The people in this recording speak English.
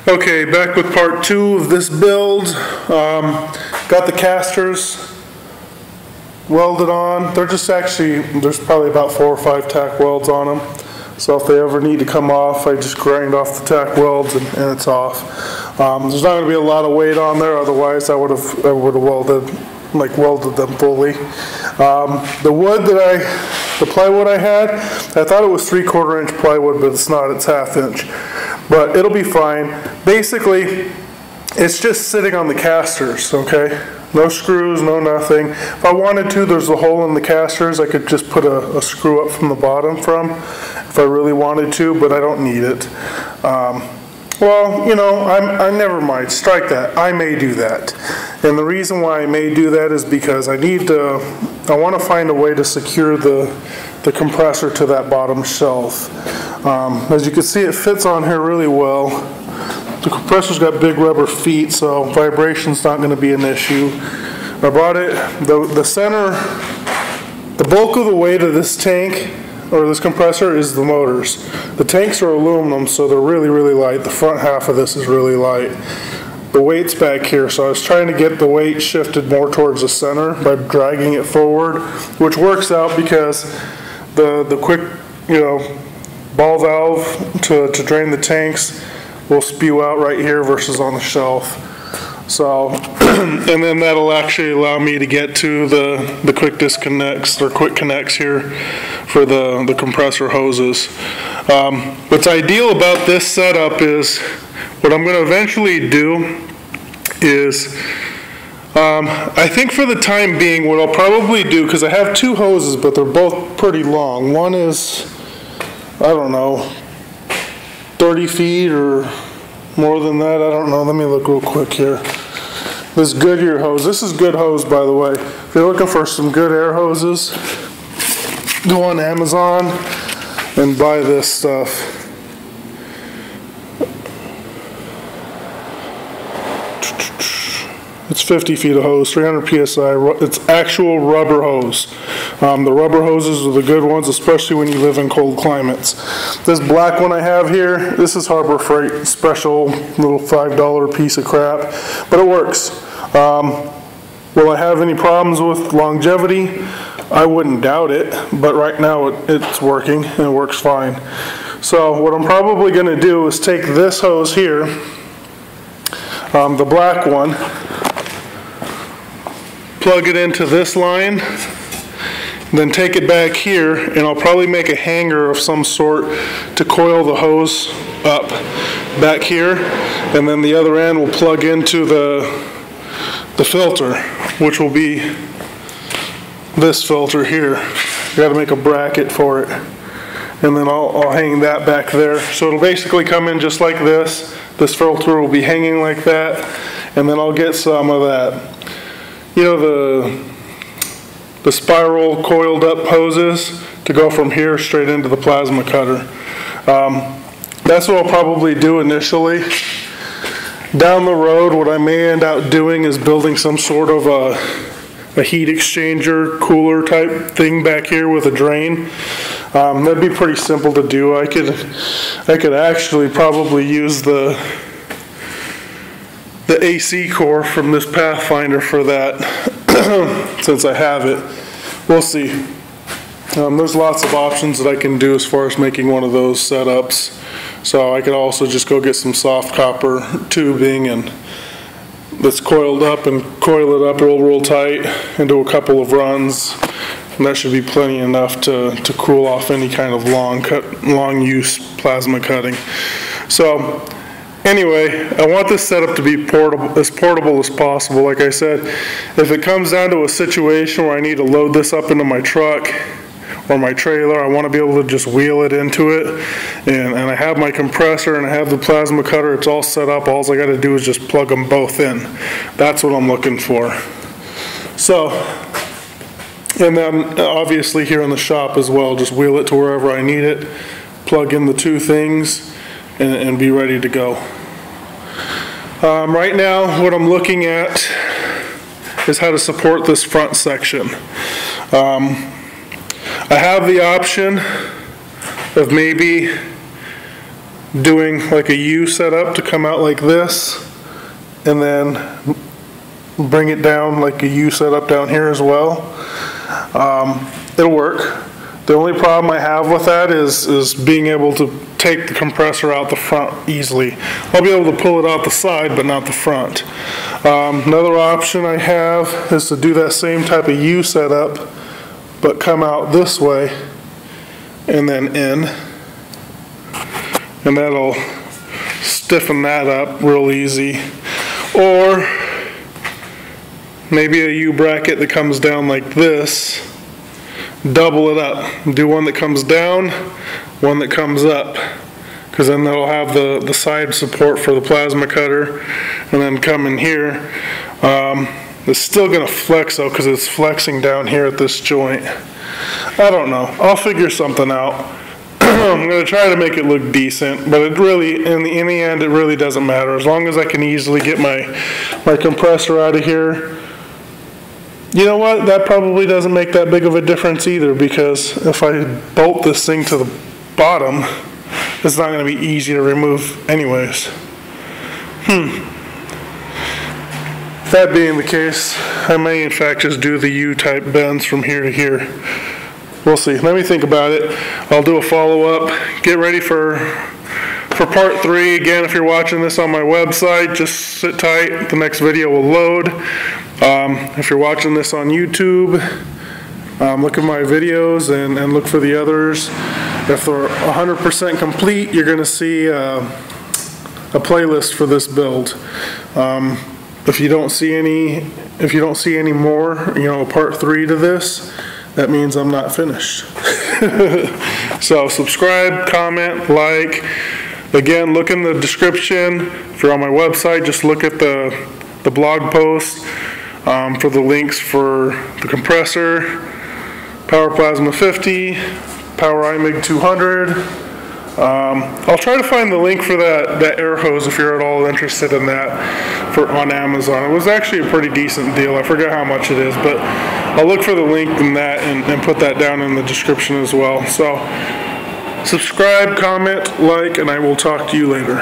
Okay, back with part 2 of this build. Got the casters welded on. They're just actually, there's probably about 4 or 5 tack welds on them. So if they ever need to come off, I just grind off the tack welds and it's off. There's not going to be a lot of weight on there, otherwise I would have welded them fully. The wood the plywood I had, I thought it was 3/4 inch plywood, but it's not, it's 1/2 inch. But it'll be fine. Basically, it's just sitting on the casters, okay? No screws, no nothing. If I wanted to, there's a hole in the casters. I could just put a screw up from the bottom if I really wanted to, but I don't need it. Well, you know, I never mind, strike that. I may do that. And the reason why I may do that is because I want to find a way to secure the compressor to that bottom shelf. As you can see, it fits on here really well. The compressor's got big rubber feet, so vibration's not going to be an issue. I brought it, the center, the bulk of the weight of this tank, or this compressor, is the motors. The tanks are aluminum, so they're really, really light. The front half of this is really light. The weight's back here, so I was trying to get the weight shifted more towards the center by dragging it forward, which works out because the quick, you know, ball valve to drain the tanks will spew out right here versus on the shelf. So, and then that'll actually allow me to get to the quick disconnects or quick connects here for the compressor hoses. What's ideal about this setup is, what I'm going to eventually do is, I think for the time being, what I'll probably do, because I have 2 hoses, but they're both pretty long. One is, I don't know, 30 feet or more than that. I don't know. Let me look real quick here. This Goodyear hose. This is good hose, by the way. If you're looking for some good air hoses, go on Amazon and buy this stuff. It's 50 feet of hose, 300 psi. It's actual rubber hose. The rubber hoses are the good ones, especially when you live in cold climates. This black one I have here, this is Harbor Freight, special little $5 piece of crap, but it works. Will I have any problems with longevity? I wouldn't doubt it, but right now it's working and it works fine. So what I'm probably going to do is take this hose here, the black one, plug it into this line, then take it back here, and I'll probably make a hanger of some sort to coil the hose up back here, and then the other end will plug into the filter, which will be this filter here. You got to make a bracket for it, and then I'll hang that back there. So it'll basically come in just like this. This filter will be hanging like that, and then I'll get some of that, you know, the spiral coiled up hoses to go from here straight into the plasma cutter. That's what I'll probably do initially. Down the road, what I may end up doing is building some sort of a heat exchanger, cooler type thing back here with a drain. That'd be pretty simple to do. I could actually probably use the AC core from this Pathfinder for that, since I have it. We'll see. There's lots of options that I can do as far as making one of those setups. So I could also just go get some soft copper tubing and that's coiled up and coil it up real tight and do a couple of runs, and that should be plenty enough to cool off any kind of long use plasma cutting. So anyway, I want this setup to be portable as possible. Like I said, if it comes down to a situation where I need to load this up into my truck or my trailer, I want to be able to just wheel it into it, and I have my compressor and I have the plasma cutter, it's all set up. All I got to do is just plug them both in. That's what I'm looking for. So, and then obviously here in the shop as well, just wheel it to wherever I need it, plug in the 2 things, and be ready to go. Right now, what I'm looking at is how to support this front section. I have the option of maybe doing like a U setup to come out like this, and then bring it down like a U setup down here as well. It'll work. The only problem I have with that is being able to take the compressor out the front easily. I'll be able to pull it out the side, but not the front. Another option I have is to do that same type of U setup, but come out this way and then in. And that'll stiffen that up real easy. Or maybe a U bracket that comes down like this. Double it up. Do one that comes down, one that comes up, because then that'll have the side support for the plasma cutter, and then come in here. It's still going to flex though, because it's flexing down here at this joint. I don't know. I'll figure something out. I'm going to try to make it look decent, but it really, in the end, it really doesn't matter. As long as I can easily get my compressor out of here. You know what? That probably doesn't make that big of a difference either, because if I bolt this thing to the bottom, it's not going to be easy to remove anyways. That being the case, I may in fact just do the U-type bends from here to here. We'll see. Let me think about it. I'll do a follow-up. Get ready for part 3. Again, if you're watching this on my website, just sit tight. The next video will load. If you're watching this on YouTube, look at my videos and look for the others. If they're 100% complete, you're going to see a playlist for this build. If you don't see any more, you know, part 3 to this, that means I'm not finished. So subscribe, comment, like. Again, look in the description. If you're on my website, just look at the blog post for the links for the compressor, PowePlasma 50, Power I-Mig 200. I'll try to find the link for that air hose if you're at all interested in that on Amazon. It was actually a pretty decent deal. I forget how much it is, but I'll look for the link in that and put that down in the description as well. So subscribe, comment, like, and I will talk to you later.